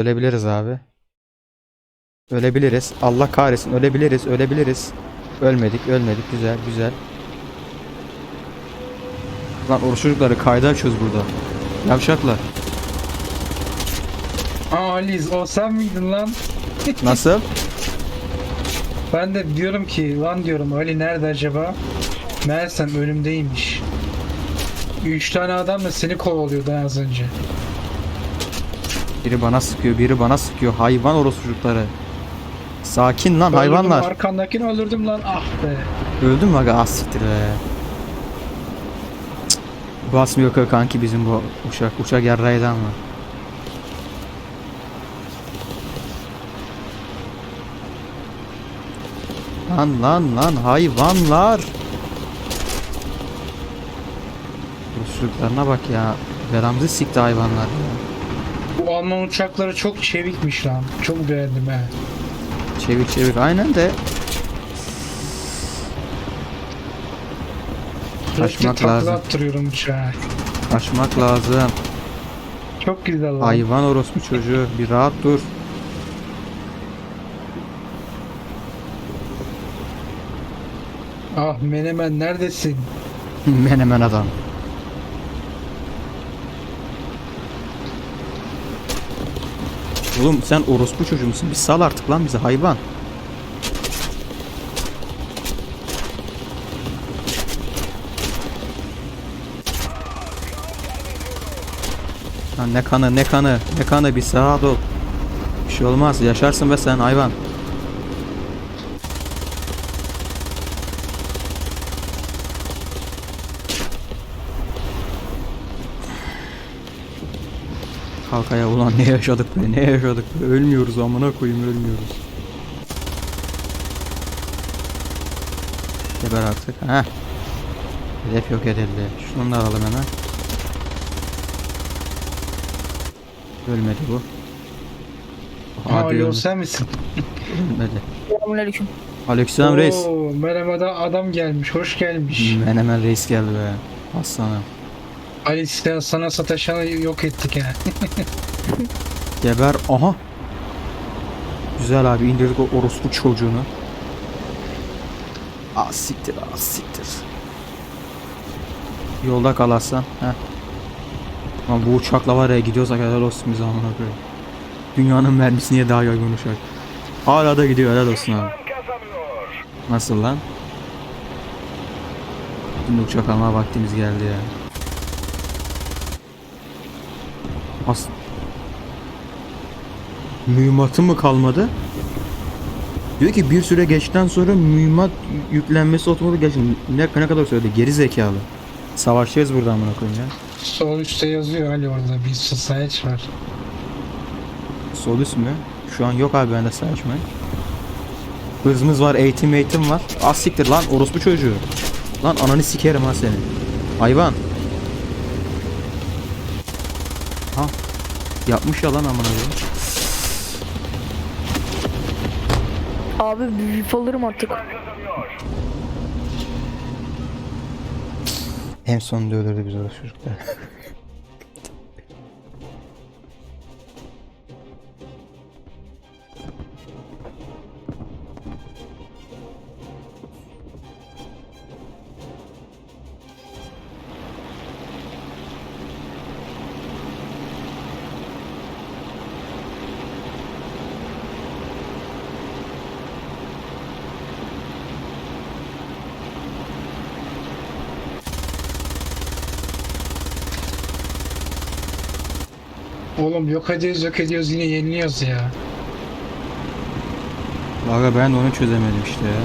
Ölebiliriz abi. Ölebiliriz. Allah kahretsin. Ölebiliriz. Ölebiliriz. Ölmedik. Ölmedik. Güzel. Güzel. Lan oruç çocukları kaydı açıyoruz burada. Yavşaklar. Aa Aliz, o sen miydin lan? Nasıl? Ben de diyorum ki lan diyorum Ali nerede acaba? Meğersem önümdeymiş. 3 tane adam da seni kovalıyordu az önce. Biri bana sıkıyor. Biri bana sıkıyor. Hayvan orospu çocukları. Sakin lan Öldürdüm, hayvanlar. arkandakini öldürdüm lan, ah be. Öldün mü aga? Az siktir be. Cık. Basmıyor ki kanki bizim bu uçak. Uçak yarraydı ama. Lan hayvanlar. Bu çocuklarına bak ya. Beramızı sikti hayvanlar ya. Bu Alman uçakları çok çevikmiş lan. Çok beğendim he. Çevik çevik aynen de. Kaçmak Takla lazım. attırıyorum uçağa. Kaçmak lazım. Çok güzel lan. Hayvan orospu çocuğu. Bir rahat dur. Ah Menemen neredesin? Menemen adam. Oğlum sen orospu çocuğu musun? Bir sal artık lan bize hayvan. Lan ne kanı ne kanı ne kanı bir sağa ol. Bir şey olmaz yaşarsın be sen hayvan. Kalkaya ulan ne yaşadık be ne yaşadık be ölmüyoruz amına koyayım ölmüyoruz. Geber artık ha. Hedef yok edildi. Şunu da alalım hemen. Ölmedi bu. Aa Hadi Ali, o öldü. sen misin? Ölmedi. Selamünaleyküm. Aleykümselam reis. Oo, merhaba, adam gelmiş, hoş gelmiş. Menemen reis geldi be. Aslanım. Ali sana sataşanı yok ettik ha. Geber. Aha. Güzel abi indirdik o orospu çocuğunu. Ah siktir ah siktir. Yolda kal Aslan. Heh. Lan bu uçakla var ya gidiyorsak helal olsun bize amına koyayım. Dünyanın mermisi niye daha yaygın uçak? Hala da gidiyor helal olsun abi. Nasıl lan? Şimdi uçak alma vaktimiz geldi ya. Mühimmatı mı kalmadı? Diyor ki bir süre geçtikten sonra mühimmat yüklenmesi otomatik geçti. Ne kadar söyledi? Geri zekalı. Savaşacağız buradan amına koyayım ya. Sol üstte yazıyor Ali, orada bir sayaç var. Sol üst mü? Şu an yok abi bende saçma. Hızımız var, eğitim var. Az siktir lan orospu çocuğu. Lan ananı sikerim ha seni. Hayvan. Ha. Yapmış ya lan amına koyayım. Abi bir VIP alırım artık. En sonunda öldürdü biz orası çocuklar. Oğlum yok ediyoruz yine yeniliyoruz ya. Aga ben de onu çözemedim işte ya.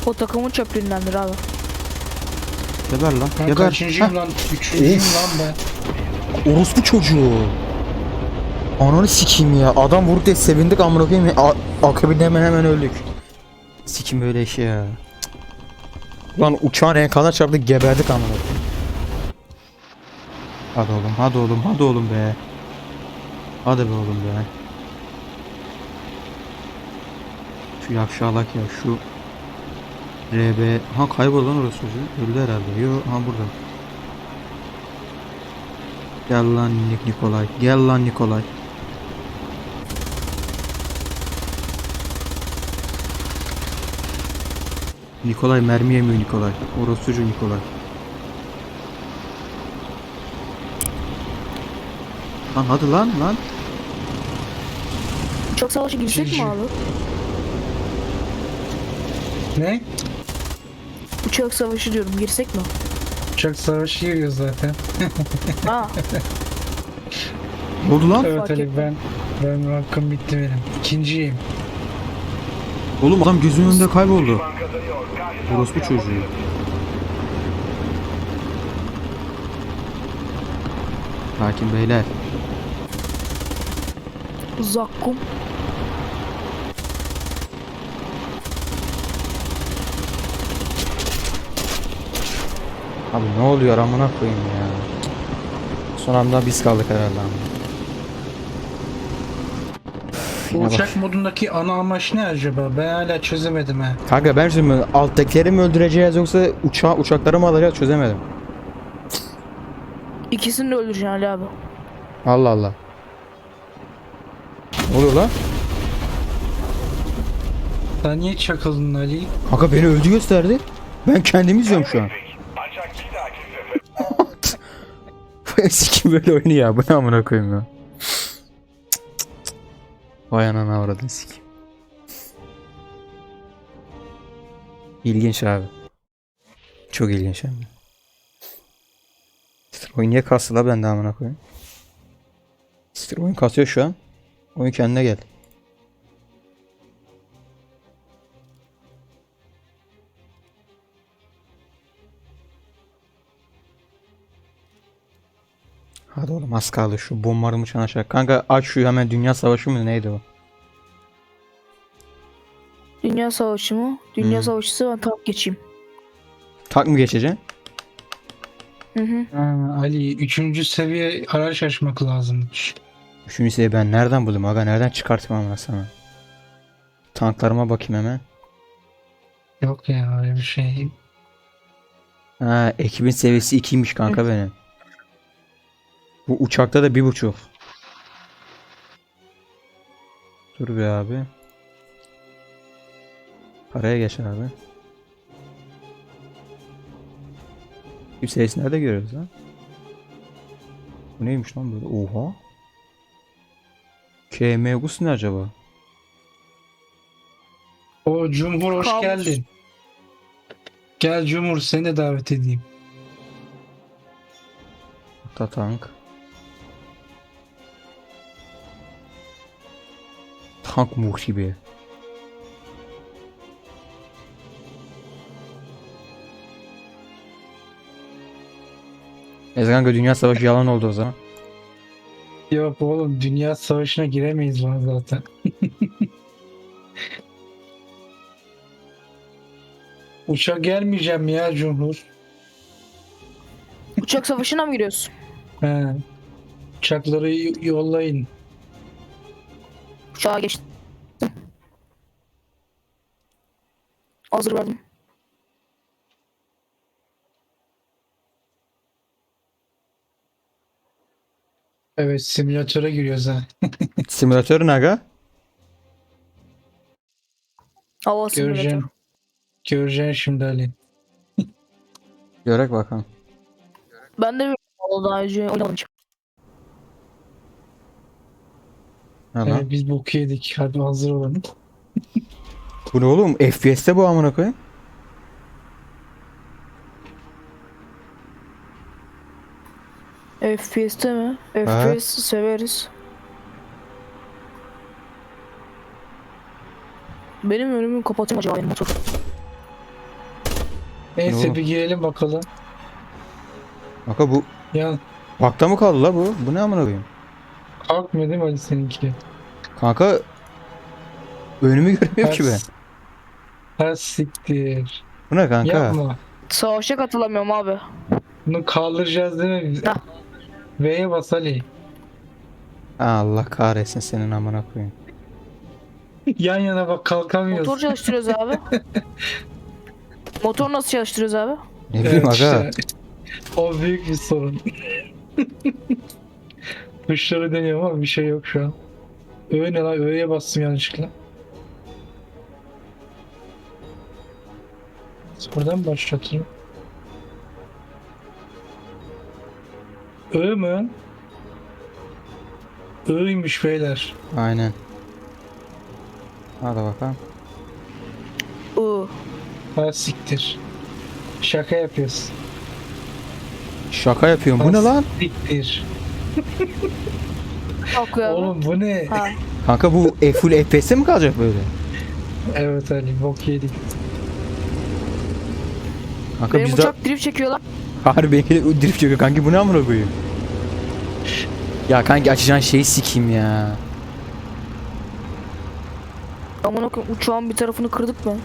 O takımın çöplüğündendir abi. Geber lan. Ben Geber. kaçıncıyım lan? Üçüncüyüm lan ben. Orospu çocuğu. Ananı sikeyim ya. Adam vurdu diye sevindik amına koyayım. Akabinde hemen öldük. Sikim böyle şey ya. Cık. Lan uçağın enkazına çarptık geberdik amına koyayım. Hadi oğlum, hadi oğlum, hadi oğlum be. Hadi be oğlum be. Şu yavşalak ya şu RB. Ha kayboldu lan orası çocuğu. Öldü herhalde. Yo ha burada. Gel lan Nikolay. Gel lan Nikolay. Nikolay mermi yemiyor Nikolay. Orospucu Nikolay. Lan hadi lan. Uçak savaşı girsek Cici. mi abi? Ne? Uçak savaşı diyorum, girsek mi? Uçak savaşı giriyor zaten. Ha, Ne oldu lan? Evet Fark Ali ettim. ben hakkım bitti benim. İkinciyim. Oğlum adam gözümün önünde kayboldu. Orospu çocuğu. Sakin beyler. zakkum. Abi ne oluyor amına koyayım ya. Son anda biz kaldık herhalde ama. Bu Yine uçak modundaki ana amaç ne acaba? Ben hala çözemedim ha. Kanka ben şimdi alttakileri mi öldüreceğiz yoksa uçakları mı alacağız çözemedim. İkisini de öldüreceksin Ali abi. Allah Allah. Ne oluyor lan? Sen niye çakıldın Ali? Kanka beni öldü gösterdi. Ben kendimi izliyorum şu an. Sikim böyle oyunu ya. Bu ne amına koyayım ya. Vay anana avradın sikim. İlginç abi. Çok ilginç hem de. Oyun niye kastı la bende amına koyayım. Oyun kasıyor şu an. Oyun kendine gel. Hadi oğlum az kaldı şu bombarımı çanaşak. Kanka aç şu hemen Dünya Savaşı mı neydi o? Dünya savaşı mı? Dünya Hmm. savaşısı, ben tamam geçeyim. Tak mı geçeceksin? Hı hı. Ha, Ali 3. seviye araç açmak lazımmış. Üçüncü seviye ben nereden bulayım aga nereden çıkartayım amına sana? Tanklarıma bakayım hemen. Yok ya öyle bir şey. Ha ekibin seviyesi 2'ymiş kanka benim. Bu uçakta da 1.5. Dur be abi. Paraya geç abi. Ekip seviyesi nerede görüyoruz lan? Bu neymiş lan böyle? Oha. KMGUS ne acaba? O Cumhur hoş Kabus. geldin. Gel Cumhur seni de davet edeyim. Hatta tank. Tank muhribi. Ezganga Dünya Savaşı yalan oldu o zaman. Yok oğlum dünya savaşına giremeyiz lan zaten. Uçak gelmeyeceğim ya Cumhur. Uçak savaşına mı giriyorsun? He. Uçakları yollayın. Uçağa geçtim. Hazır verdim. Evet simülatöre giriyoruz ha. Simülatörün aga. Hava simülatörü. Göreceksin. Göreceksin şimdi Ali. Görek bakalım. Ben de bir daha önce oynamadım hiç. Ne lan? Evet, biz boku yedik. Hadi hazır olalım. Bu ne oğlum? FPS'te bu amına koyayım. FPS'te mi? FPS severiz. Benim önümü kapatayım acaba benim motor. Neyse oğlum? bir girelim bakalım. Kanka bu Ya bakta mı kaldı la bu? Bu ne amına koyayım? kalkmıyor değil mi Ali seninki? Kanka önümü göremiyorum ki ben. Ha siktir. Bu ne kanka? Yapma. Savaşa katılamıyorum abi. Bunu kaldıracağız değil mi biz? Ha. V'ye bas Ali. Allah kahretsin senin amına koyayım. Yan yana bak kalkamıyoruz. Motor çalıştırıyoruz abi. Motor nasıl çalıştırıyoruz abi? Ne bileyim aga. işte. O büyük bir sorun. Tuşları deniyorum ama bir şey yok şu an. Öğe ne lan? Öğe'ye bastım yanlışlıkla. Buradan başlatayım. I mı? I'ymış beyler. Aynen. Hadi bakalım. I. Ha siktir. Şaka yapıyorsun. Şaka yapıyorum. Bu ne Ha, lan? Siktir. Kalkıyor abi. Oğlum bu ne? Ha. Kanka bu full FPS mi kalacak böyle? Evet Ali bok yedik. Kanka Benim bizde... uçak drift çekiyor lan. Harbi benimki de drift çekiyor kanki, bu ne amına koyayım? Ya kanki açacağın şeyi sikeyim ya. Amına koyayım, uçağın bir tarafını kırdık mı?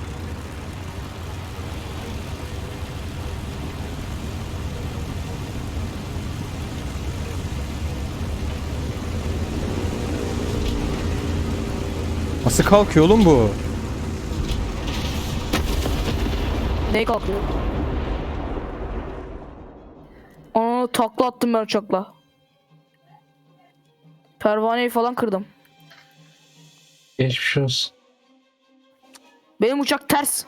Nasıl kalkıyor oğlum bu? Ney kalkıyor? Aa, takla attım ben uçakla. Pervaneyi falan kırdım. Geçmiş olsun. Benim uçak ters.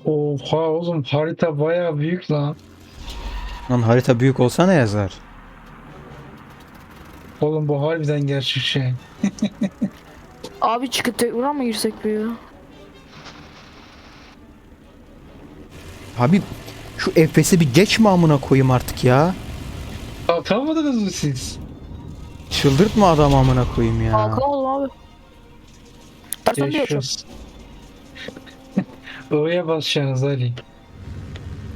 Oha oğlum harita bayağı büyük lan. Lan harita büyük olsa ne yazar? Oğlum bu harbiden gerçek şey. Abi çıkıp tekrar mı girsek bir ya? Abi şu FPS'i bir geçme amına koyayım artık ya. Kalkamadınız mı siz? Çıldırtma adam amına koyayım ya. Kalkamadım abi. Tersten diyor Geçmiş uçak. olsun. O'ya basacaksınız Ali.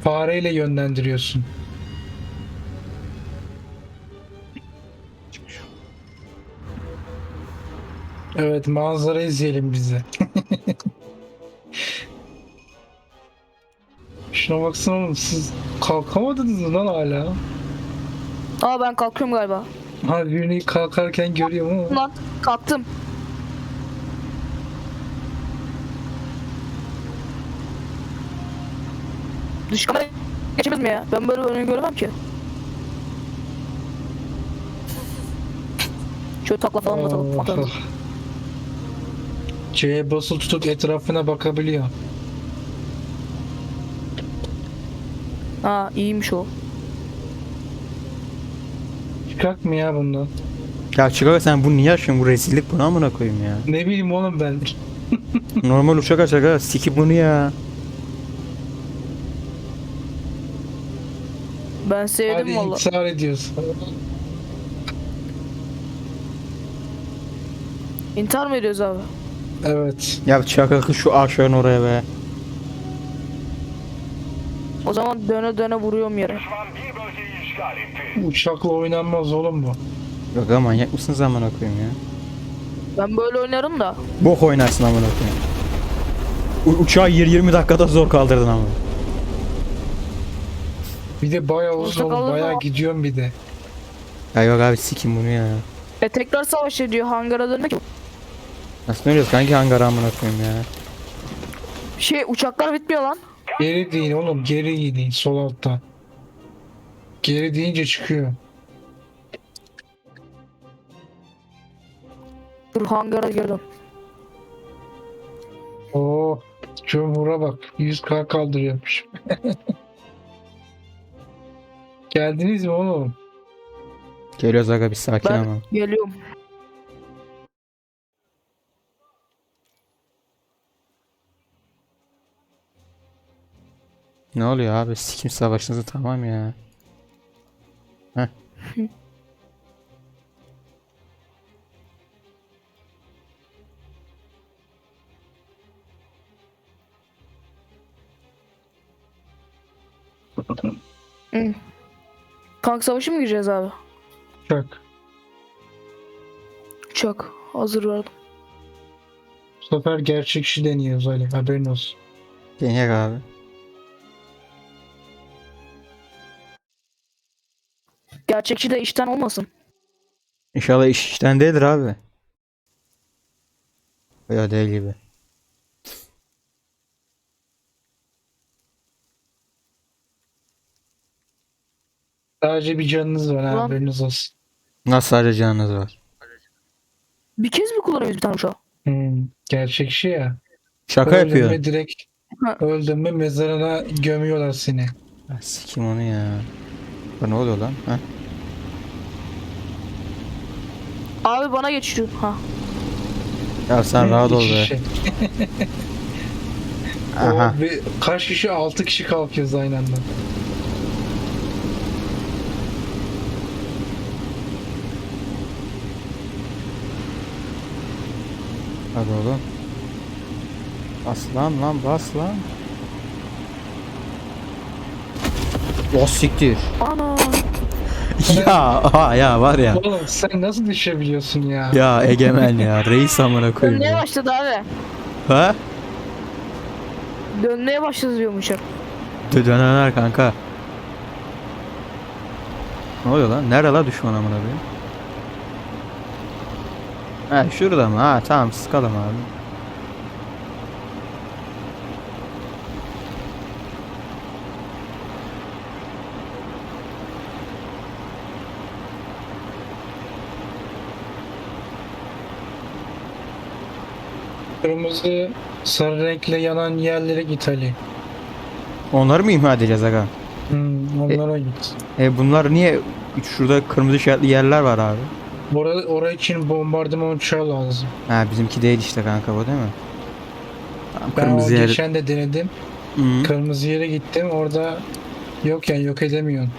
Fareyle yönlendiriyorsun. Evet manzara izleyelim bize. Şuna baksana oğlum siz kalkamadınız mı lan hala? Aa, ben kalkıyorum galiba. Ha birini kalkarken görüyorum ama. Lan kalktım. Dış kamera geçemez mi ya? Ben böyle önünü göremem ki. Şöyle takla falan da atalım. atalım. C'ye basılı tutup etrafına bakabiliyor. Ha, iyiymiş o. Çıkak mı ya bundan? Ya Chicago sen bunu niye yaşıyorsun? Bu rezillik, bunu amına koyayım ya. Ne bileyim oğlum ben. Normal uçak açacak ha. Sikip bunu ya. Ben sevdim Hadi valla. ısrar ediyorsun. İntihar mı ediyoruz abi? Evet. Ya Chicago şu aşağıdan oraya be. O zaman döne döne vuruyorum yere. Uçakla oynanmaz oğlum bu. Yok ama manyak mısınız amına koyayım ya? Ben böyle oynarım da. Bok oynarsın amına koyayım. Uçağı 20 dakikada zor kaldırdın ama. Bir de bayağı uzun Uçak oğlum. alır Bayağı mı? gidiyorum bir de. Ya yok abi sikim bunu ya. Tekrar savaş ediyor, hangara dönmek. Nasıl dönüyoruz kanki hangara amına koyayım ya? Şey, uçaklar bitmiyor lan. Geri değil oğlum. Geri değil. Sol altta. Geri deyince çıkıyor. Dur, hangara girdim. Oo. Cumhur'a bak. 100K kaldırıyormuş. Geldiniz mi oğlum? Geliyoruz aga bir sakin Ben ama. geliyorum. Ne oluyor abi? Sikim savaşınızı tamam ya. Heh. Hı. Tank savaşı mı gireceğiz abi? Uçak. Uçak. Hazır verdim. Bu sefer gerçekçi deniyoruz öyle. Haberin olsun. Deneyek abi. Gerçekçi de işten olmasın. İnşallah iş işten değildir abi. Ya değil gibi. Sadece bir canınız var ha, Ulan. haberiniz olsun. Nasıl sadece canınız var? Bir kez mi kullanıyoruz bir tane uçağı? Gerçekçi ya. Şaka Öyle yapıyor. mi direkt Öldün mü mezarına gömüyorlar seni. Ah, sikim onu ya. Bu ne oluyor lan? Ha? Abi bana geçiyor. Ha. Ya sen rahat ol İki be. kişi. Aha. Kaç kişi? 6 kişi kalkıyoruz aynı anda. Hadi oğlum. Bas lan bas lan. O siktir. Ana. Ya aha ya var ya. Oğlum sen nasıl düşebiliyorsun ya? Ya Egemen ya reis amına koyayım Dönmeye ya. başladı abi. Ha? Dönmeye başladı diyorum uçak. Döneler kanka. Ne oluyor lan? Nerede la düşman amına koyayım? Ha şurada mı? Ha tamam sıkalım abi. Kırmızı sarı renkle yanan yerlere git Ali. Onları mı imha edeceğiz aga? Onlara git. Bunlar niye şurada kırmızı işaretli yerler var abi? Oraya için bombardıman uçağı lazım. Ha bizimki değil işte kanka bu değil mi? Tamam, Ben o kırmızı yer. geçen de denedim. Hı. Kırmızı yere gittim. Orada yok yani yok edemiyorsun.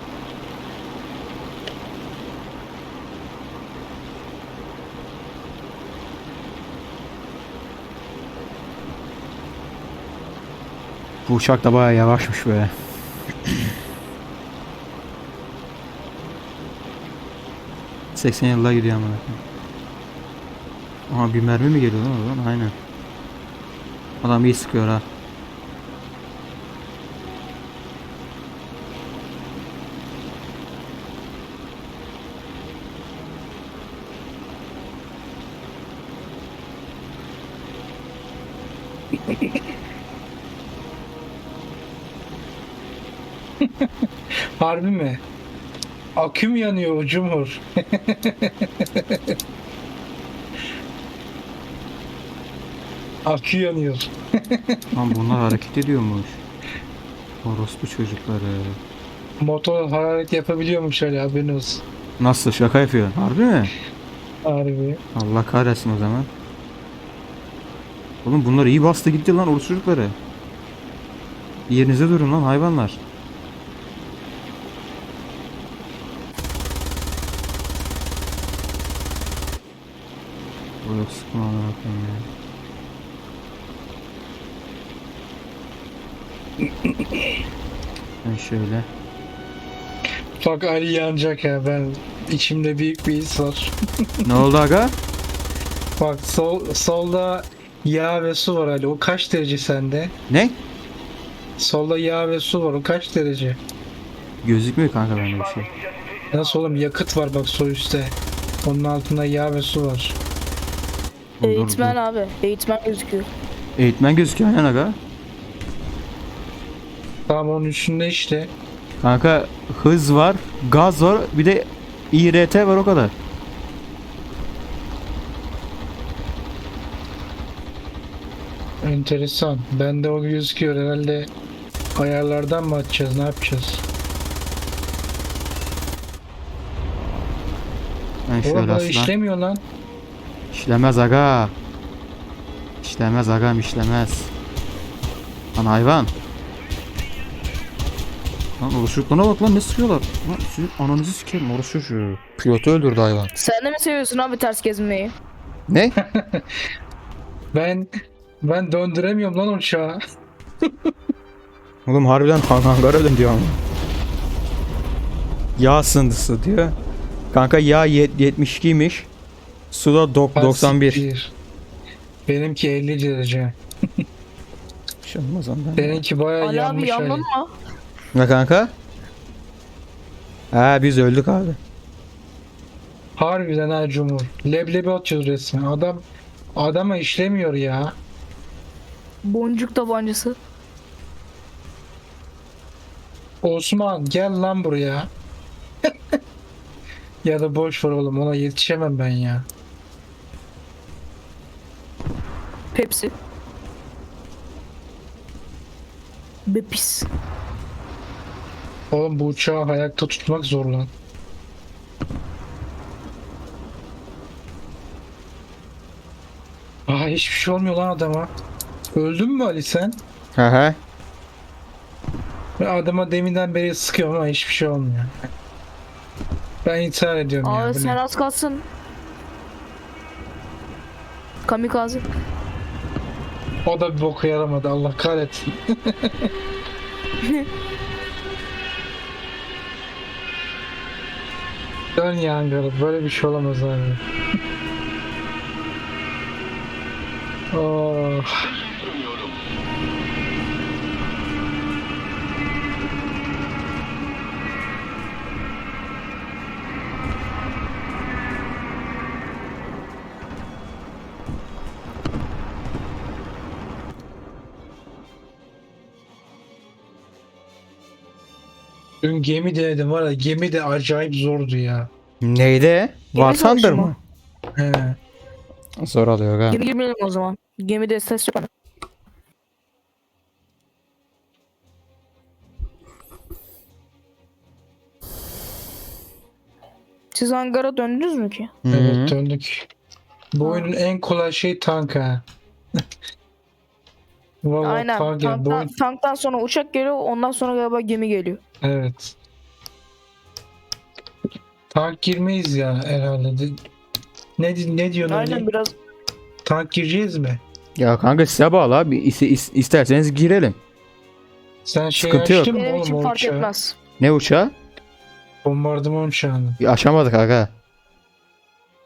Bu uçak da bayağı yavaşmış be. ...80 yılda gidiyor amına koyayım. Aha bir mermi mi geliyor lan oradan? Aynen. Adam iyi sıkıyor ha. Harbi mi? Aküm yanıyor Cumhur. Akü yanıyor. Lan bunlar hareket ediyormuş. Orospu çocukları. Motor hararet yapabiliyormuş öyle haberin olsun. Nasıl şaka yapıyor? Harbi mi? Harbi. Allah kahretsin o zaman. Oğlum bunlar iyi bastı gitti lan orospu çocukları. Yerinize durun lan hayvanlar. O yok sıkma amına koyayım ya. Ben şöyle. Bak Ali yanacak ya ben içimde büyük bir his var. Ne oldu aga? Bak solda yağ ve su var Ali. O kaç derece sende? Ne? Solda yağ ve su var. O kaç derece? Gözükmüyor kanka bende bir şey. Nasıl oğlum yakıt var bak sol üstte. Onun altında yağ ve su var. Dur, Eğitmen dur. abi. Eğitmen gözüküyor. Eğitmen gözüküyor aynen aga. Tamam onun üstünde işte. Kanka hız var, gaz var, bir de İRT var o kadar. Enteresan. Bende o gözüküyor herhalde. Ayarlardan mı açacağız? Ne yapacağız? Ben Oğlum şöyle bu aslan. işlemiyor lan. İşlemez aga. İşlemez agam işlemez. Lan hayvan. Lan orosçuluklarına bak lan ne sıkıyorlar. Lan sizin ananızı sikerim orospu çocuğu. Pilotu öldürdü hayvan. Sen de mi seviyorsun abi ters gezmeyi? Ne? Ben döndüremiyorum lan uçağı. Oğlum harbiden hangara dön diyor ama. Yağ sındısı diyor. Kanka yağ 72'ymiş. Suda 91. Siktir. Benimki 50 derece. Bir şey olmaz ondan. Seninki bayağı Ali abi yanmış yandın Ali. mı? Ne kanka? Ha biz öldük abi. Harbiden ha Cumhur. Leblebi atıyoruz resmen. Adama işlemiyor ya. Boncuk tabancası. Osman gel lan buraya. Ya da boş ver oğlum ona yetişemem ben ya. Pepsi. Be pis. Oğlum bu uçağı ayakta tutmak zor lan. Aa hiçbir şey olmuyor lan adama. Öldün mü Ali sen? Hı hı. Ben adama deminden beri sıkıyorum ama hiçbir şey olmuyor. Ben intihar ediyorum ya. Abi Bu sen ne? az kalsın. Kamikaze. O da bir boka yaramadı, Allah kahretsin. Dön ya Ankara, böyle bir şey olamaz abi. Oh. Dün gemi denedim var ya, gemi de acayip zordu ya. Neyde? War savaşı Thunder mı? mı? He. Zor alıyor ha. Gemi girmeyelim o zaman. Gemide ses yok. Siz hangara döndünüz mü ki? Hı hı. Evet döndük. Bu oyunun en kolay şey tank ha. Vallahi Aynen. tank ya. Bu oyun... Tanktan sonra uçak geliyor. Ondan sonra galiba gemi geliyor. Evet. Tank girmeyiz ya herhalde. Ne diyorsun Aynen Ali? biraz. Tank gireceğiz mi? Ya kanka size bağlı abi. İsterseniz girelim. Sen şey Sıkıntı yok. açtın mı Benim oğlum için o fark uçağı? etmez. Ne uçağı? Bombardıman uçağını. Bir aşamadık aga.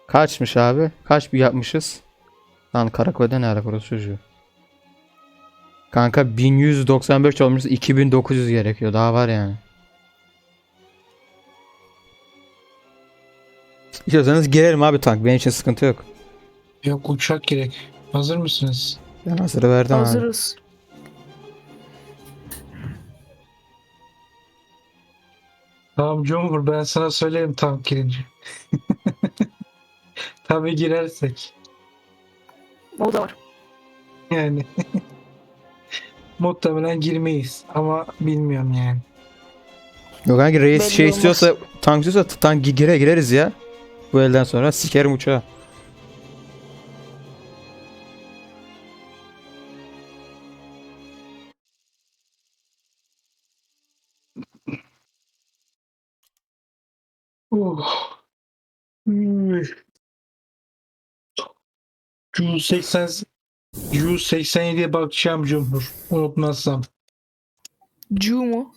Kaçmış abi? Kaç bir yapmışız? Lan karakolda ne alaka orası çocuğu? Kanka 1195 olmuş, 2900 gerekiyor. Daha var yani. İstiyorsanız girelim abi tank. Benim için sıkıntı yok. Yok uçak gerek. Hazır mısınız? Ben hazırı verdim abi. Hazırız. Tamam Cumhur, ben sana söylerim tank girince. Tabii girersek. O da var. Yani. Muhtemelen girmeyiz ama bilmiyorum yani. Yok kanka reis Belli şey olmaz. istiyorsa, tank istiyorsa tank gireriz ya. Bu elden sonra sikerim uçağı. Oh. Üy. Ju 80 Ju 87'ye bakacağım Cumhur. Unutmazsam. Cu mu?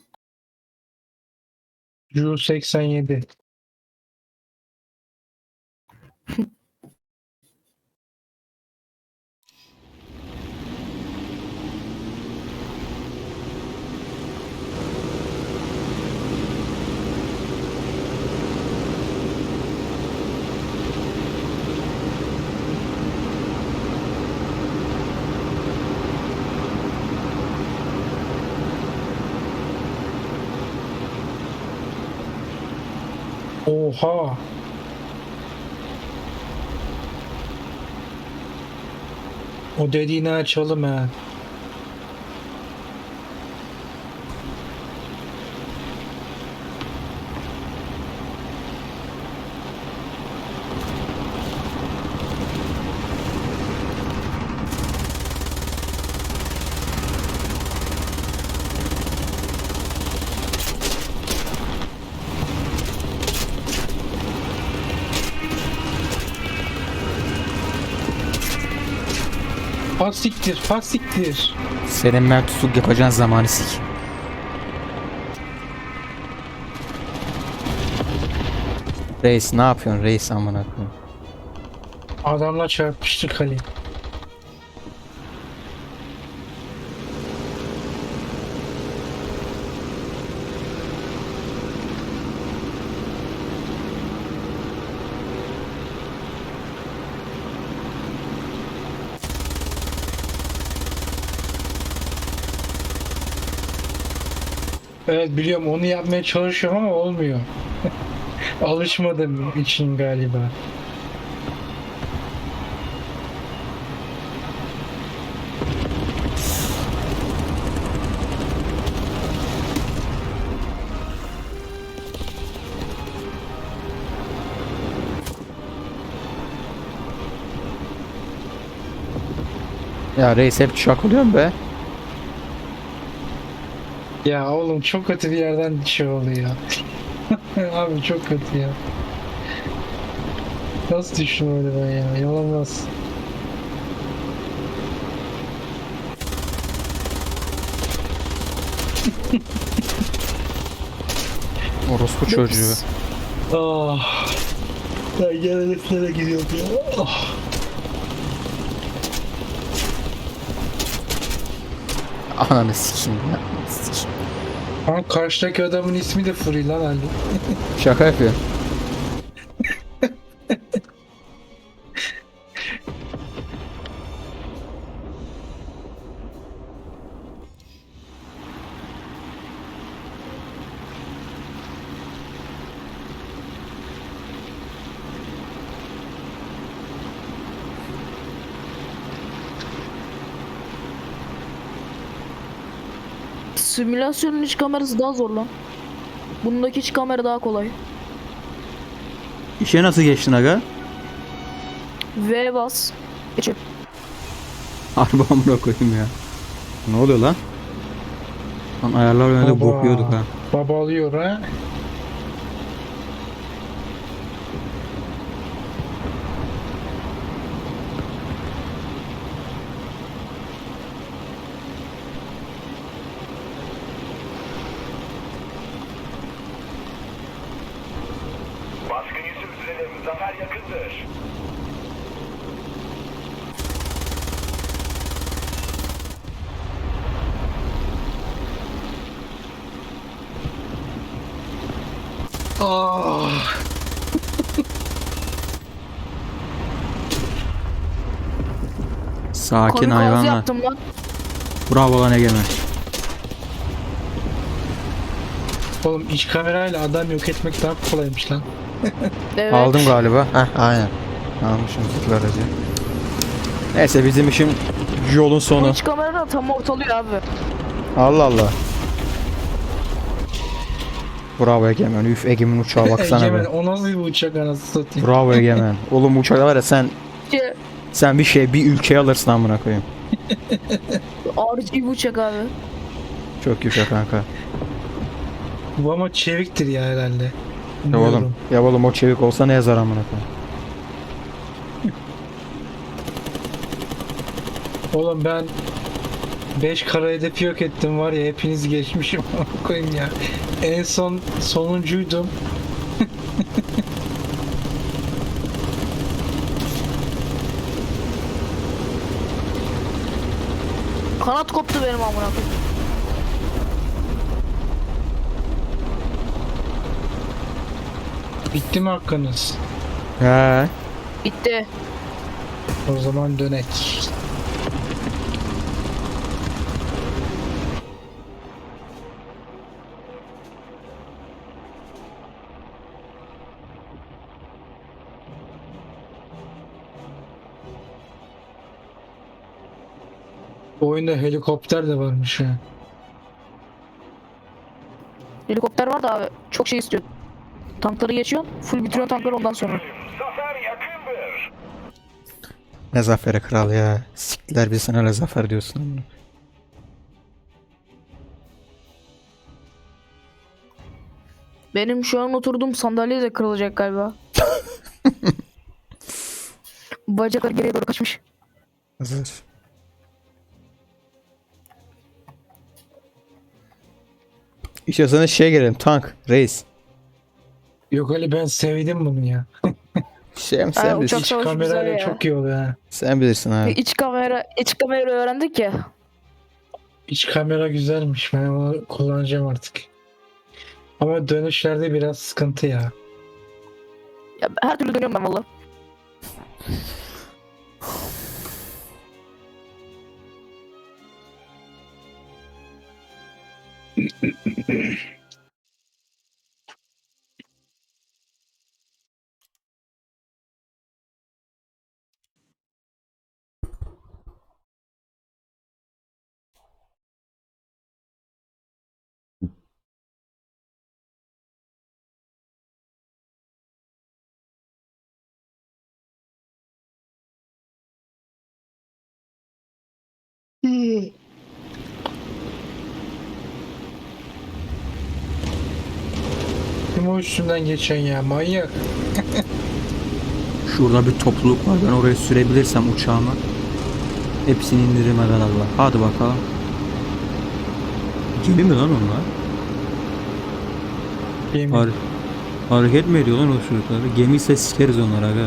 Ju 87. Oha. O dediğini açalım ha. Fasiktir, fasiktir. Senin ben tutuk yapacağın zamanı sik. Reis ne yapıyorsun reis amına koyayım. Adamla çarpıştık Ali. Evet biliyorum, onu yapmaya çalışıyorum ama olmuyor. Alışmadığım için galiba. Ya reis hep çakılıyorum be. Ya oğlum çok kötü bir yerden şey oldu ya. Abi çok kötü ya. Nasıl düştüm öyle ben ya? Yalanmaz. Orospu çocuğu. Ah. Ben gene hedeflere gidiyorum ya. Ah. Ananı sikeyim ya. Sikeyim. Ama karşıdaki adamın ismi de Fury lan Ali. Şaka yapıyor. Simülasyonun iç kamerası daha zor lan. Bundaki iç kamera daha kolay. İşe nasıl geçtin aga? V bas. Geçiyor. Harbi amına koyayım ya. Ne oluyor lan? Lan ayarlar önünde bok yiyorduk ha. Baba alıyor ha. Baskıyı sürdürelim. Zafer yakındır. Ah. Sakin Komik ağzı hayvanlar. yaptım lan. Bravo lan Egemen. Oğlum iç kamerayla adam yok etmek daha kolaymış lan. Evet. Aldım galiba. Heh aynen. Almışım zıplar aracı. Neyse bizim işin yolun Bu sonu. iç kamera da tam ortalıyor abi. Allah Allah. Bravo Egemen. Üf Egemen uçağa baksana Egemen be. o nasıl bir uçak anasını satayım. Bravo Egemen. Oğlum uçakta var ya Şey, sen bir ülkeye alırsın amına koyayım. RGB uçak abi. Çok güzel kanka. Bu ama çeviktir ya herhalde. Ya oğlum, Bilmiyorum. ya oğlum o çevik olsa ne yazar amına koyayım. Oğlum ben 5 kara hedefi yok ettim var ya hepiniz geçmişim koyayım ya. En son sonuncuydum. Kanat koptu benim amına koyayım. Bitti mi hakkınız? He. Bitti. O zaman dönek. Bu oyunda helikopter de varmış ha. Helikopter var da abi. Çok şey istiyor. Tankları geçiyor. Full bitiriyor tankları ondan sonra. Zafer yakındır. Ne zaferi kral ya. Siktiler biz sana öyle zafer diyorsun amına. Benim şu an oturduğum sandalye de kırılacak galiba. Bacaklar geriye doğru kaçmış. Hazır. İşte sana şey gelelim tank reis. Yok öyle ben sevdim bunu ya. Şey mi Ha, sen uçak bilirsin. İç savaşı güzel kamerayla ya. çok iyi oluyor ha. Sen bilirsin abi. İç kamera öğrendik ya. İç kamera güzelmiş. Ben onu kullanacağım artık. Ama dönüşlerde biraz sıkıntı ya. Ya her türlü dönüyorum ben valla. mu üstünden geçen ya manyak. Şurada bir topluluk var. Ben oraya sürebilirsem uçağımı hepsini indiririm Allah. Hadi bakalım. Gemi mi lan onlar? Yemin. Hareket mi ediyor lan o çocukları? Gemi ise sikeriz onlara aga.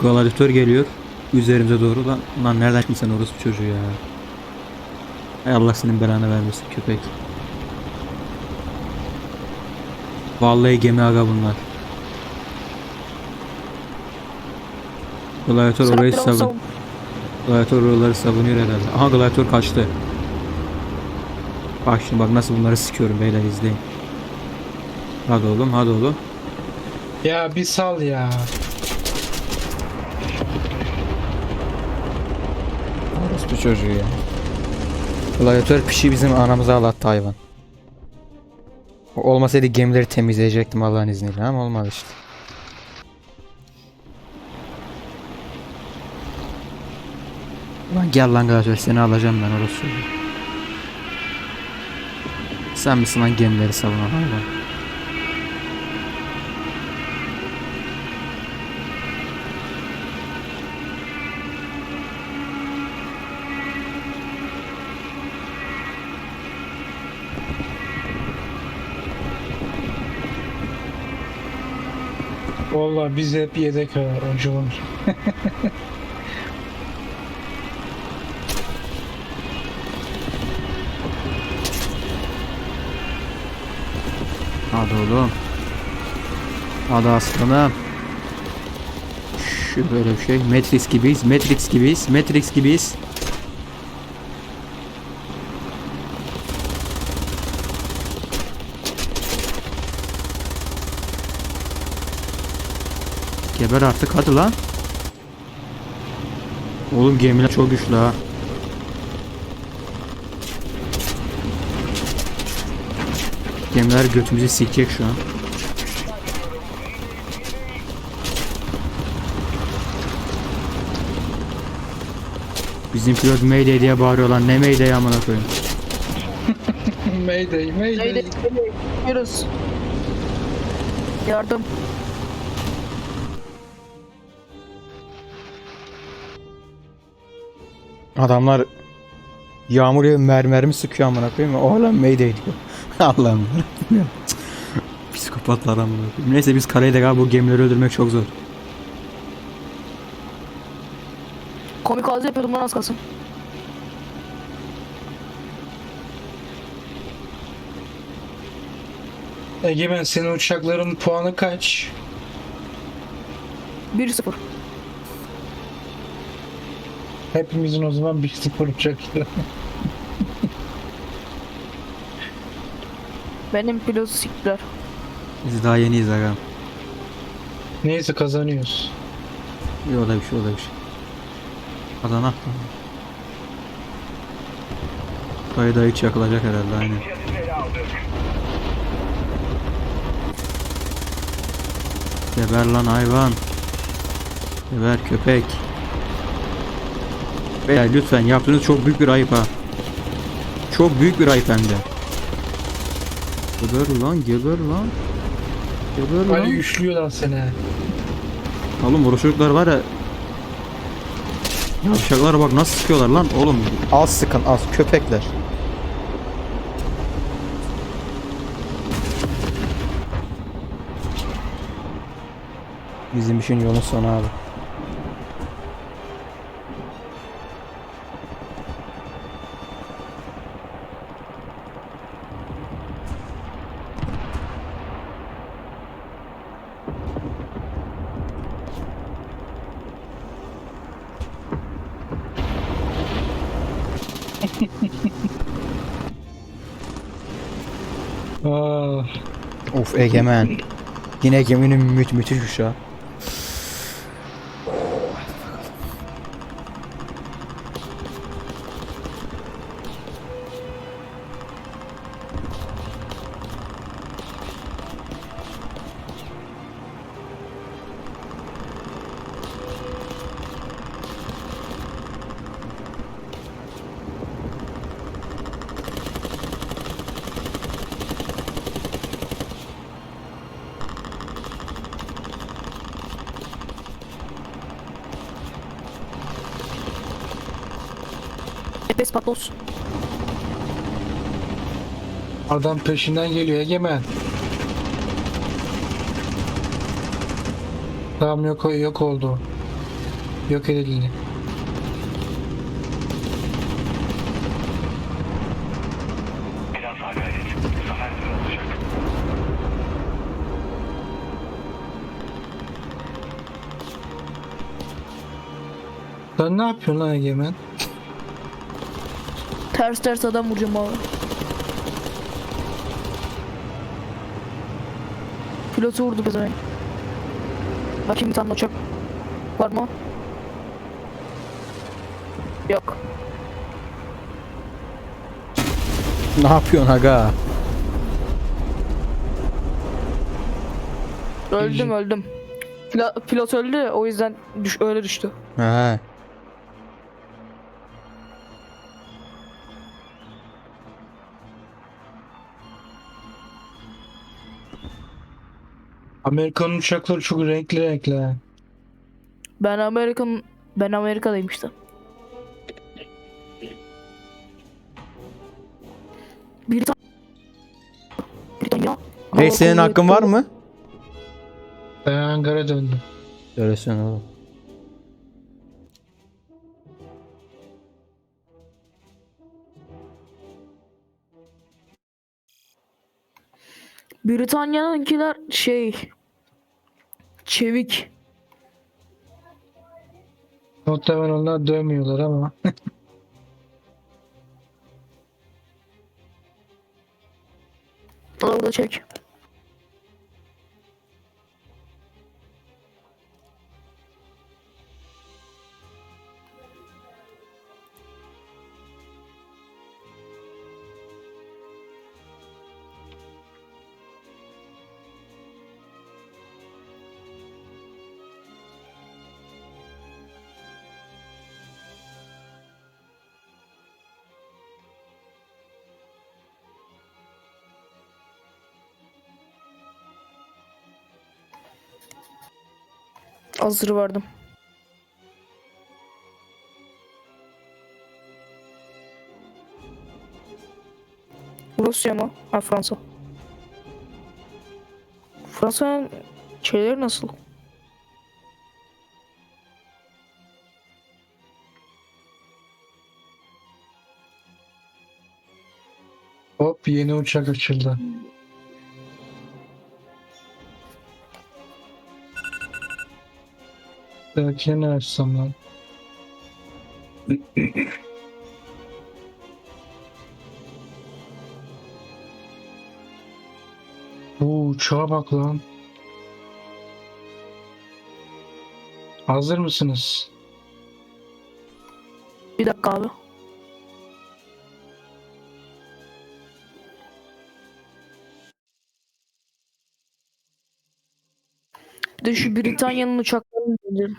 Gladyatör geliyor. Üzerimize doğru lan. Lan nereden çıktın sen orospu çocuğu ya? Hay Allah senin belanı vermesin köpek. Vallahi gemi aga bunlar. Gladyatör Serap orayı biraz savun. Gladyatör oraları savunuyor herhalde. Aha gladyatör kaçtı. Bak şimdi bak nasıl bunları sikiyorum beyler izleyin. Hadi oğlum hadi oğlum. Ya bir sal ya. Orospu çocuğu ya. Gladyatör pişi bizim anamıza ağlattı hayvan. O olmasaydı gemileri temizleyecektim Allah'ın izniyle ama olmadı işte. Lan gel lan gladyatör seni alacağım ben orospu çocuğu. Sen misin lan gemileri savunan hayvan? Vallahi biz hep yedek oyuncular. Hadi oğlum. Hadi aslanım. Şu böyle bir şey. Matrix gibiyiz. Matrix gibiyiz. Matrix gibiyiz. Geber artık hadi lan. Oğlum gemiler çok güçlü ha. Gemiler götümüzü sikecek şu an. Bizim pilot Mayday diye bağırıyor lan. Ne Mayday amına koyayım. Mayday, mayday. Neydi? Gidiyoruz. Yardım. Adamlar yağmur yağıyor mermi sıkıyor amına koyayım. Oğlum Mayday diyor. Allah'ım. Psikopatlar amına koyayım. Neyse biz karayı da galiba bu gemileri öldürmek çok zor. Komik ağzı yapıyordum lan az kalsın. Egemen senin uçakların puanı kaç? 1-0. Hepimizin o zaman 1-0 uçakları. Benim pilot siktiler. Biz daha yeniyiz aga. Neyse kazanıyoruz. İyi o da bir şey o da bir şey. Adana. Dayı da hiç yakılacak herhalde aynen. İnisiyatifleri aldık. Geber lan hayvan. Geber köpek. Beyler lütfen yaptığınız çok büyük bir ayıp ha. Çok büyük bir ayıp hem de. Geber lan geber lan. Geber Ali lan. üçlüyorlar seni. Oğlum bu çocuklar var ya. Yavşaklara bak nasıl sıkıyorlar lan oğlum. Az sıkın az köpekler. Bizim işin yolun sonu abi. Ah, Of Egemen. Yine Egemen'in müthiş uşağı. Efes Patlos. Adam peşinden geliyor Egemen. Tamam yok oldu. Yok edildi. Biraz daha gayret. Zafer zor olacak. Sen ne yapıyorsun lan Egemen? Ters adam vuracağım abi. Pilotu vurdu bize. Bakayım bir tane uçak var mı? Yok. Ne yapıyorsun aga? Öldüm. Pilot öldü, o yüzden öyle düştü. He. Amerikan uçakları çok renkli ha. Ben Amerika'dayım işte. Britanya. Reis senin hakkın var mı? Ben Ankara döndüm. Görüyorsun oğlum. Britanya'nınkiler çevik. Muhtemelen onlar dövmüyorlar ama. Orada çevik. Hazır vardım. Rusya mı? Ha, Fransa. Fransa'nın şeyleri nasıl? Hop yeni uçak açıldı. Belki ne açsam lan? Bu uçağa bak lan. Hazır mısınız? Bir dakika abi. Bir de şu Britanya'nın uçaklarını incelim.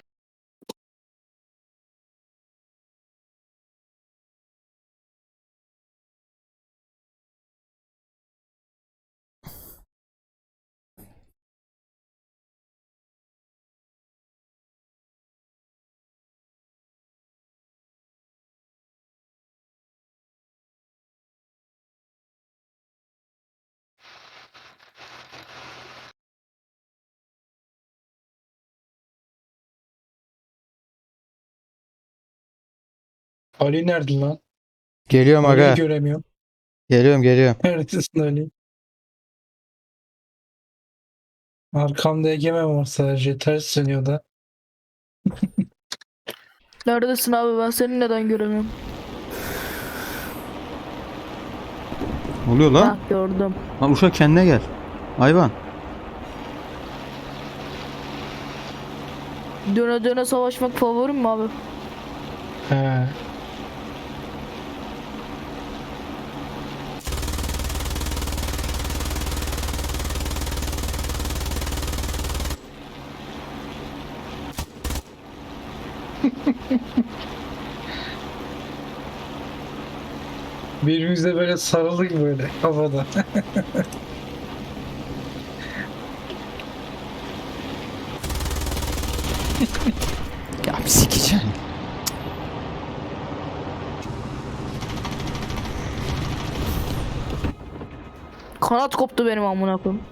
Ali nerede lan? Geliyorum Ali'yi aga. göremiyorum. Geliyorum. Neredesin Ali? Arkamda Egemen var sadece. Ters dönüyor da. Neredesin abi, ben seni neden göremiyorum? Ne oluyor lan? Ha, gördüm. Lan uşak kendine gel. Hayvan. Döne döne savaşmak favorim mi abi? He. Birbirimize böyle sarıldık böyle havada. Ya bir sikeceksin. Kanat koptu benim amına koyayım.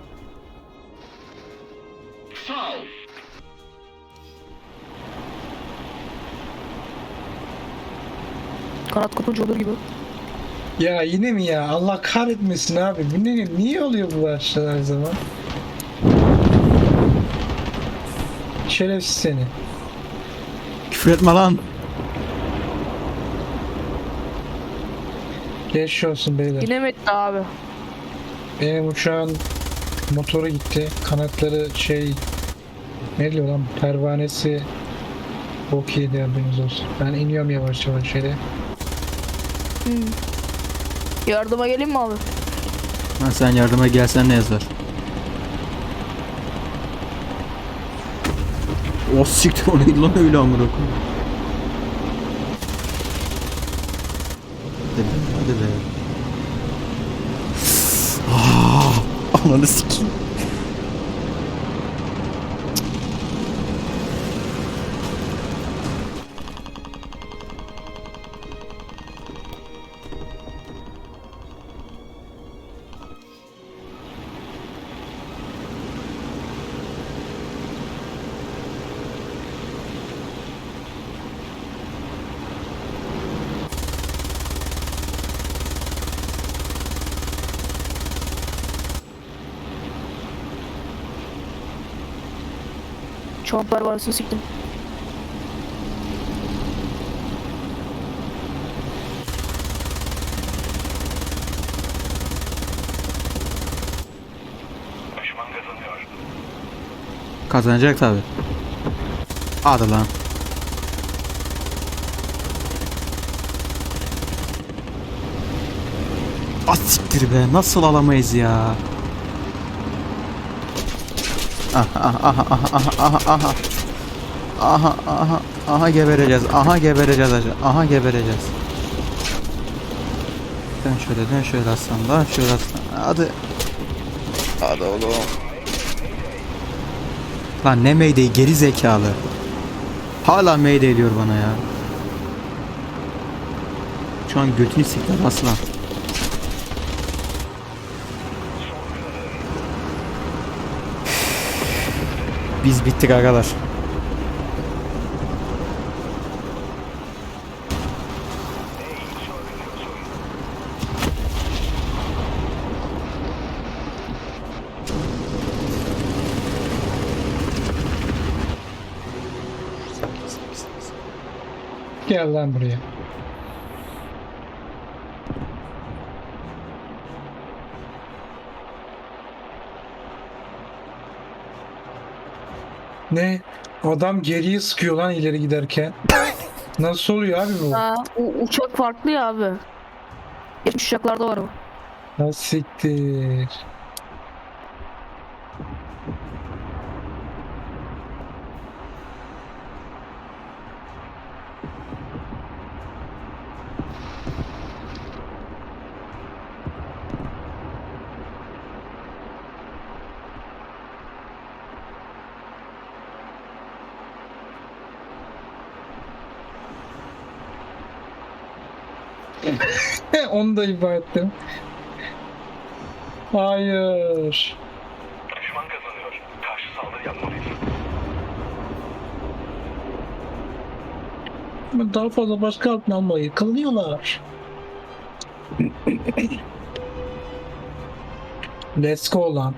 Kanat kopunca olur gibi. Ya yine mi ya? Allah kahretmesin abi. Bu niye oluyor bu başlar her zaman? Şerefsiz seni. Küfür etme lan. Geçmiş olsun beyler. Yine mi etti abi? Benim uçağın motoru gitti. Kanatları ne diyor lan? Pervanesi bok yedi, haberiniz olsun. Ben iniyorum yavaş yavaş yere. Yardıma geleyim mi abi? Ha, sen yardıma gelsen ne yazar? O siktir, o neydi lan öyle amına koyayım. Hadi be. Ananı sikeyim. Çoğunlar varsa siktim. Düşman kazanıyor. Kazanacak tabi. Hadi lan. Ah siktir be, nasıl alamayız ya? Aha aha aha aha aha aha. Aha aha aha gebereceğiz. Aha gebereceğiz hacı. Aha gebereceğiz. Dön şöyle aslan. Dön şöyle aslan. Hadi. Hadi oğlum. Lan ne Mayday, geri zekalı. Hala Mayday diyor bana ya. Şu an götünü siktir aslan. Biz bittik arkadaşlar. Gel lan buraya. Ne? Adam geriye sıkıyor lan ileri giderken. Nasıl oluyor abi bu? Ha, uçak farklı ya abi. Geçmiş uçaklarda var o. Ha siktir. Onu da iba ettim. Hayır. Düşman kazanıyor. Karşı saldırı yapmalıyız. Ama daha fazla baskı altına almayı kılıyorlar. Let's go lan.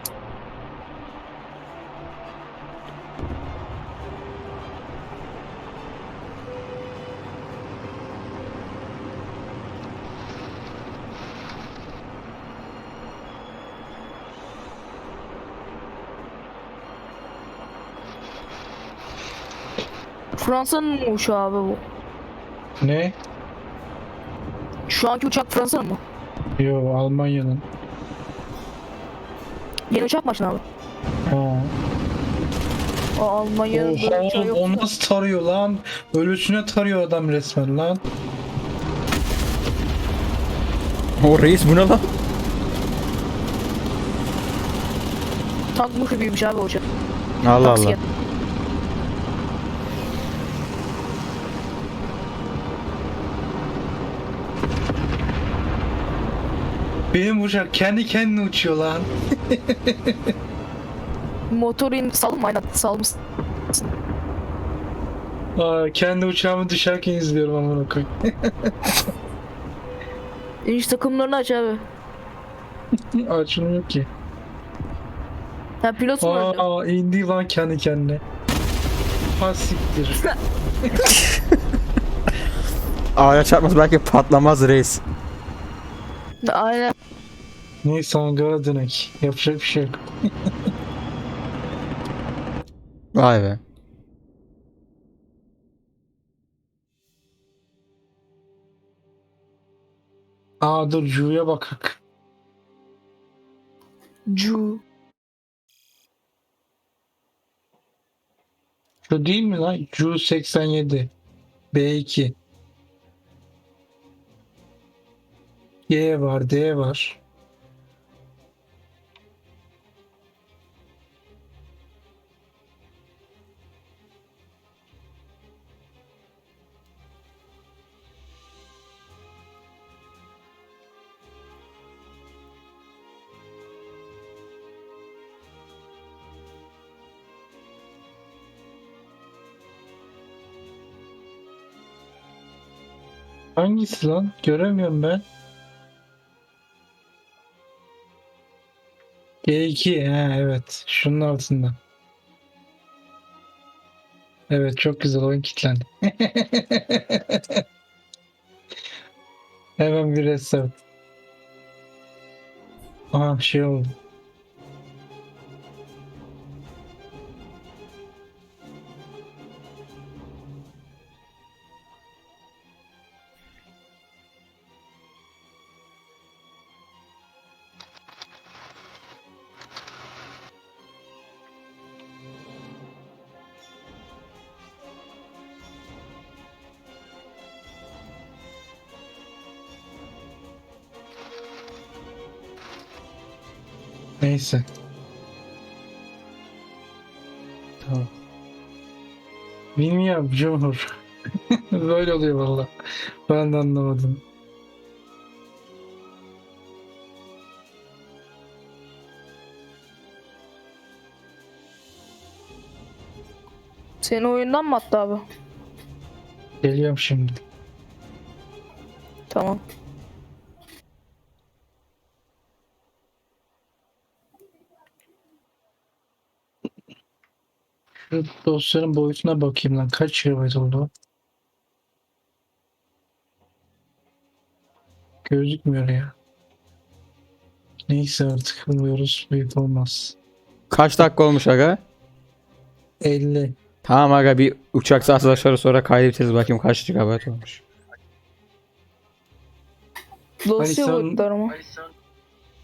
Fransa'nın uçağı abi bu. Ne? Şu anki uçak Fransa'nın mı? Yo, Almanya'nın. Yeni uçak başına abi. Ha. Almanya'nın böyle uçağı Oha, yok. o nasıl tarıyor lan? Ölüsüne tarıyor adam resmen lan. O reis bu ne lan? Tank gibiymiş abi o uçak. Allah Allah. Taksiye. Benim uçak kendi kendine uçuyor lan. Motoru salma aynen salmışsın. Aa, kendi uçağımı düşerken izliyorum amına koyayım. İniş takımlarını aç abi. Açılmıyor ki. Ha pilot mu öldü? Aa, indi lan kendi kendine. Ha siktir. Ağaca çarpması belki patlamaz reis. Aynen. Neyse hangara dönek. Yapacak bir şey yok. Vay be. Aa dur Ju'ya bakak. Cu. Şu değil mi lan? Ju 87. B2. G var, D var. Hangisi lan? Göremiyorum ben. G2. He, evet. Şunun altında. Evet çok güzel oyun kilitlendi. Hemen bir restart. Aha şey oldu. Neyse. Tamam. Bilmiyorum Cumhur. Böyle oluyor valla. Ben de anlamadım. Senin oyundan mı attı abi? Geliyorum şimdi. Tamam. Şu dosyanın boyutuna bakayım lan. Kaç GB oldu? Gözükmüyor ya. Neyse artık umuyoruz büyük olmaz. Kaç dakika olmuş aga? 50. Tamam aga bir uçak saat başarı sonra kaydederiz bakayım kaç GB olmuş. Dosya sen- boyutları mı?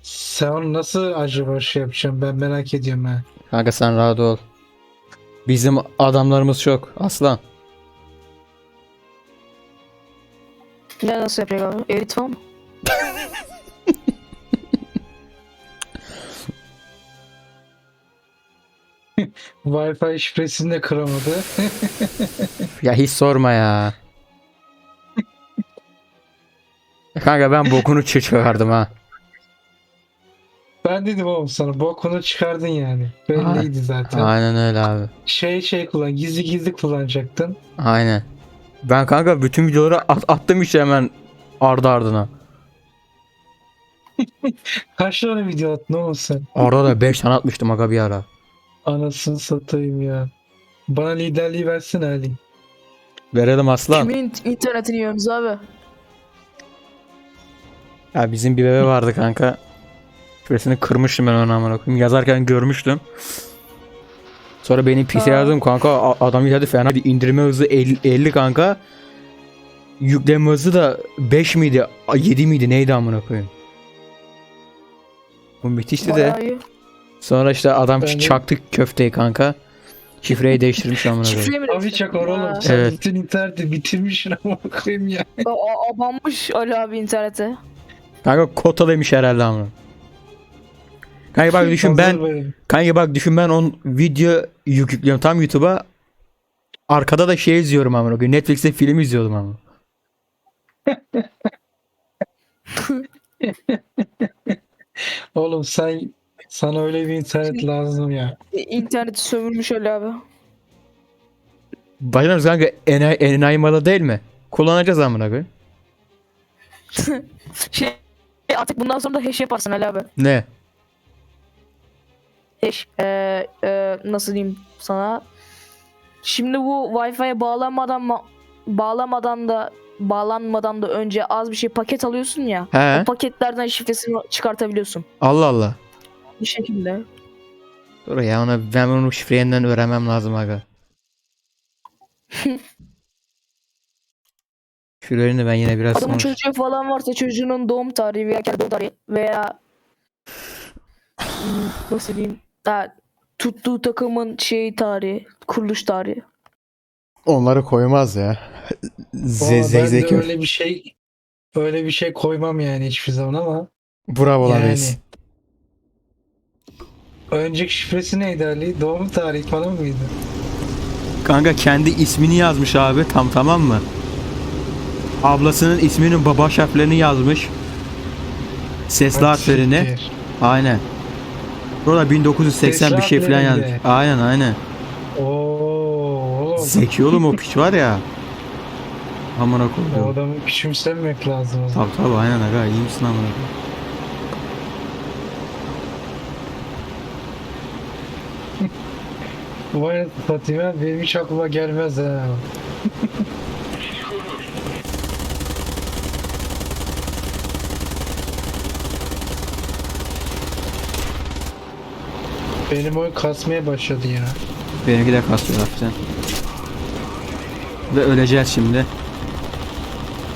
Sen onu nasıl acaba şey yapacağım ben merak ediyorum ha. Kanka sen rahat ol. Bizim adamlarımız çok aslan. Ne nasıl yapacak abi? Edit falan mı? Wi-Fi şifresini de kıramadı. Ya hiç sorma ya. Kanka ben bokunu çıkardım ha. Ben dedim oğlum sana bokunu çıkardın yani. Belliydi zaten. Aynen öyle abi. Şey kullan gizli gizli kullanacaktın. Aynen. Ben kanka bütün videoları attım işte hemen ardı ardına. Kaç tane video attın oğlum sen? Arada da 5 tane atmıştım aga bir ara. Anasını satayım ya. Bana liderliği versene Ali. Verelim aslan. Kimin internetini yiyorsunuz abi? Ya bizim bir bebe vardı kanka. Şurasını kırmıştım ben onu amına koyayım. Yazarken görmüştüm. Sonra benim PC Aa. yazdım kanka adam geldi fena bir indirme hızı 50 kanka. Yükleme hızı da 5 miydi 7 miydi neydi amına koyayım. Bu müthişti de. Bayağı iyi. Sonra işte adam Bence- çaktık köfteyi kanka. Şifreyi değiştirmiş amına koyayım. Şifreyi mi Abi değiştirdin? çak oğlum. Ha. Sen Evet. bütün interneti bitirmişsin ama koyayım ya. Abanmış Ali abi internete. Kanka kotalıymış herhalde amına. Kanka bak düşün ben Hazır benim. kanka bak düşün ben on video yüklüyorum tam YouTube'a. Arkada da şey izliyorum amına koyayım. Netflix'te film izliyordum ama. Oğlum sana öyle bir internet lazım ya. İnterneti sömürmüş Ali abi. Başlarız kanka enayi malı değil mi? Kullanacağız amına koyayım. Şey artık bundan sonra da hash yaparsın Ali abi. Ne? Hash. Nasıl diyeyim sana? Şimdi bu Wi-Fi'ye bağlanmadan da önce az bir şey paket alıyorsun ya. He. O paketlerden şifresini çıkartabiliyorsun. Allah Allah. Bu şekilde. Dur ya ben onu şifreyenden öğrenmem lazım aga. Şifrelerini ben yine biraz Adamın sonra... çocuğu falan varsa çocuğunun doğum tarihi veya kendi doğum tarihi veya nasıl diyeyim tuttuğu takımın tarihi, kuruluş tarihi. Onları koymaz ya. Valla ben de Zevzeki. öyle bir şey koymam yani hiçbir zaman ama Bravo lan yani reis. önceki şifresi neydi Ali? Doğum tarihi falan mıydı? Kanka kendi ismini yazmış abi tamam mı? Ablasının isminin babaş harflerini yazmış. Sesli harflerini. Siktir. Aynen. Burada 1980 bir şey falan Sesli yazmış. harflerinde. Aynen. Oo, oğlum. Zeki oğlum o piç var ya. Amına O koyduğum. adamı küçümsememek lazım o zaman. Tabii aynen aga iyi misin amına koyayım? Vay Fatime benim hiç aklıma gelmez ha. Benim oyun kasmaya başladı ya. Benimki de kasıyor hafiften. Ve öleceğiz şimdi.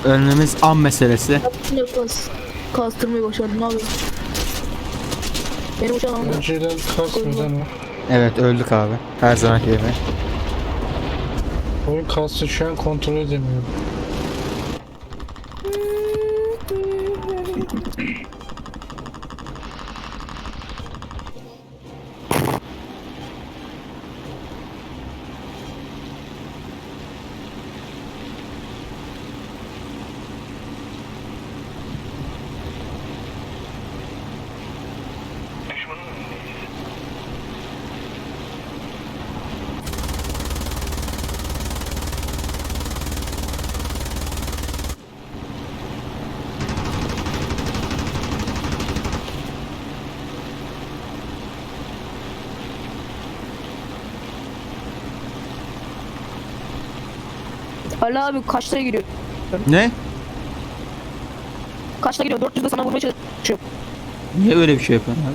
Ölmemiz an meselesi. Yine kastırmayı başardın abi. Benim uçağım da Önceden kasmıyordu ama. Evet öldük abi. Her zamanki gibi. Oyun kastı şu an kontrol edemiyorum. Düşmanın önündeyiz. Ali abi kaçta giriyor? Ne? Kaçta giriyor? 400'de sana vurmaya çalışıyor. Niye öyle bir şey yapıyorsun abi?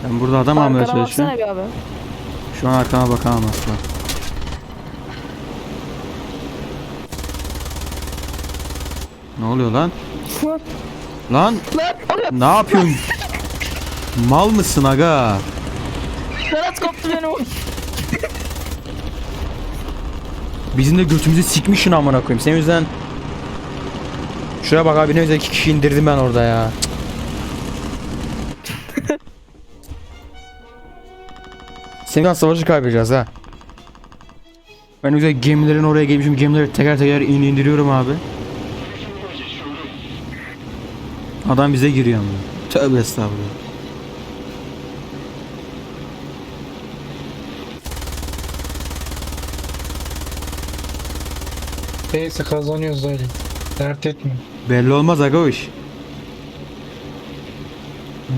Ben burada adam almaya Arkana baksana çalışıyorum. bir abi. Şu an arkama bakamam asla. Ne oluyor lan? Lan ne yapıyorsun? Mal mısın aga? Berat koptu beni. Bizim de götümüzü sikmişsin amına koyayım. Senin yüzünden şuraya bak abi ne güzel 2 kişi indirdim ben orada ya. Senin yüzünden savaşı kaybedeceğiz ha. Ben güzel gemilerin oraya gelmişim. Gemileri teker teker indiriyorum abi. Adam bize giriyor ama. Tövbe estağfurullah. Neyse kazanıyoruz öyle. Dert etme. Belli olmaz aga o iş.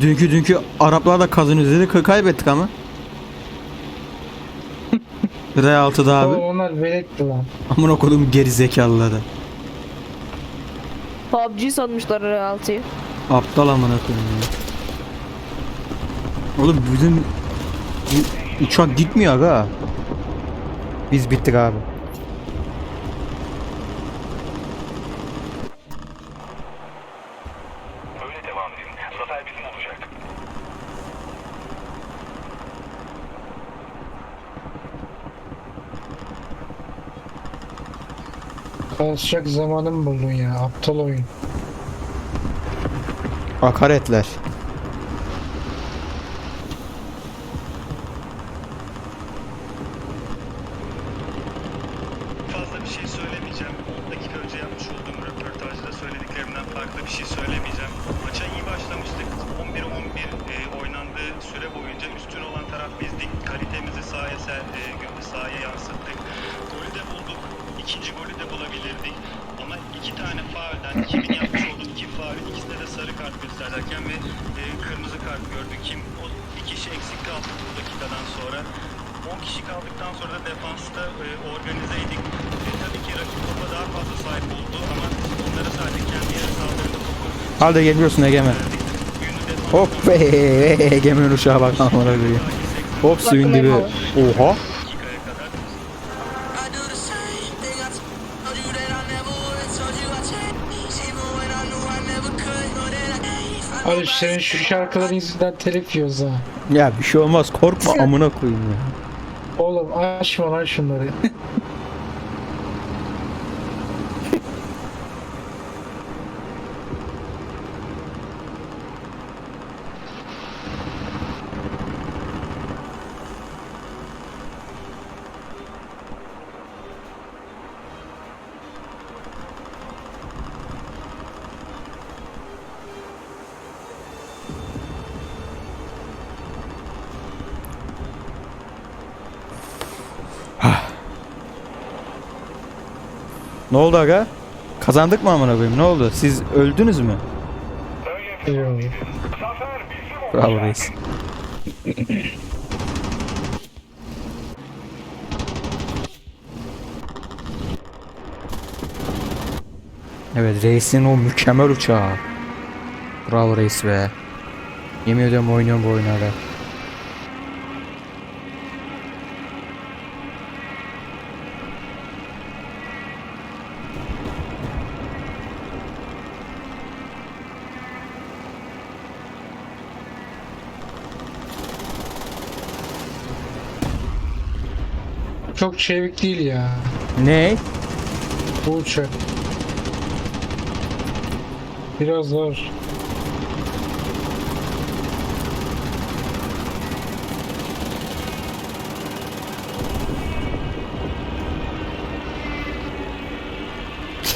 Dünkü Araplar da kazanıyor dedi kaybettik ama. R6'da abi. Onlar veletti lan. Amına kodum geri zekalıları. PUBG sanmışlar R6'yı. Aptal amına koyayım ya. Oğlum bizim bu uçak gitmiyor aga. Biz bittik abi. Böyle devam edin. Zafer bizim olacak. Kalışacak zamanım buldun ya. Aptal oyun. Hakaretler. Fazla bir şey söylemeyeceğim. 10 dakika önce yapmış olduğum röportajda söylediklerimden farklı bir şey söylemeyeceğim. Maça iyi başlamıştık. 11-11 oynandığı süre boyunca üstün olan taraf bizdik. Kalitemizi sahaya yansıttık. Golü de bulduk. İkinci golü de bulabilirdik. Ama iki tane faulden, kimin yapmış olduğu iki faul, ikisinde de sarı kart gösterirken ve kırmızı kart gördük. Kim o bir kişi eksik kaldı bu dakikadan sonra. 10 kişi kaldıktan sonra da defansta organizeydik. Tabii ki rakip topa daha fazla sahip oldu ama onlara sadece kendi yarı saldırıda topu Halde geliyorsun Egemen. verdik. Oyunu defans Hop be Egemen uşağa bak lan ona göre. Hop suyun dibi. Oha. dakikaya kadar. I do the same thing. I told you that I never would. Told you I changed, even when I knew I never could. Know that I can't find Abi senin şu şarkıların yüzünden telif yiyoruz ha. Ya bir şey olmaz korkma amına koyayım ya. Oğlum açma lan şunları. Ne oldu aga? Kazandık mı amına koyayım? Ne oldu? Siz öldünüz mü? Eyvallah. Zafer bizim Bravo olacak. reis. Evet reisin o mükemmel uçağı. Bravo reis be. Yemin ediyorum oynuyorum bu oyunlarda. Çok çevik değil ya. Ne? Bu uçak. Biraz zor.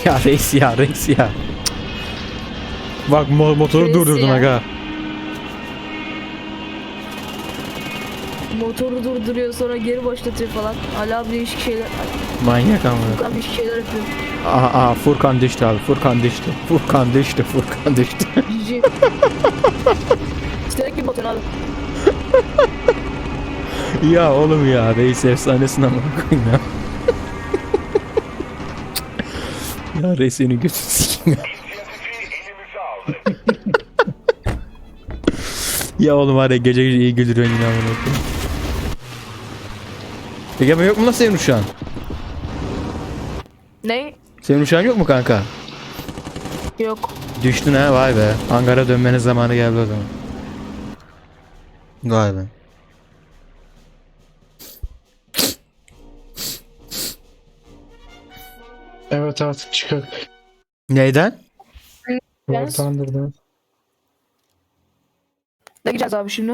Ya reis ya reis ya. Bak motoru Reis durdurdun ya. aga. Motoru durduruyor sonra geri başlatıyor falan. Hala değişik şeyler. Manyak ama. Furkan değişik şeyler yapıyor. Aa Furkan düştü abi. Furkan düştü. Furkan düştü. Furkan düştü. GG. İstedik bir motor abi. Ya oğlum ya reis efsanesin ama koyayım ya. Ya reis seni götür sikeyim ya. İnisiyatifi elimize aldık. Ya oğlum hadi gece gece iyi güldürüyorsun yine amına koyayım. Peki ama yok mu lan senin uçağın? Ne? Senin uçağın yok mu kanka? Yok. Düştün ha vay be. Ankara dönmenin zamanı geldi o zaman. Vay be. Evet artık çıkak. Neyden? Yes. War Thunder'dan. Ne gideceğiz abi şimdi?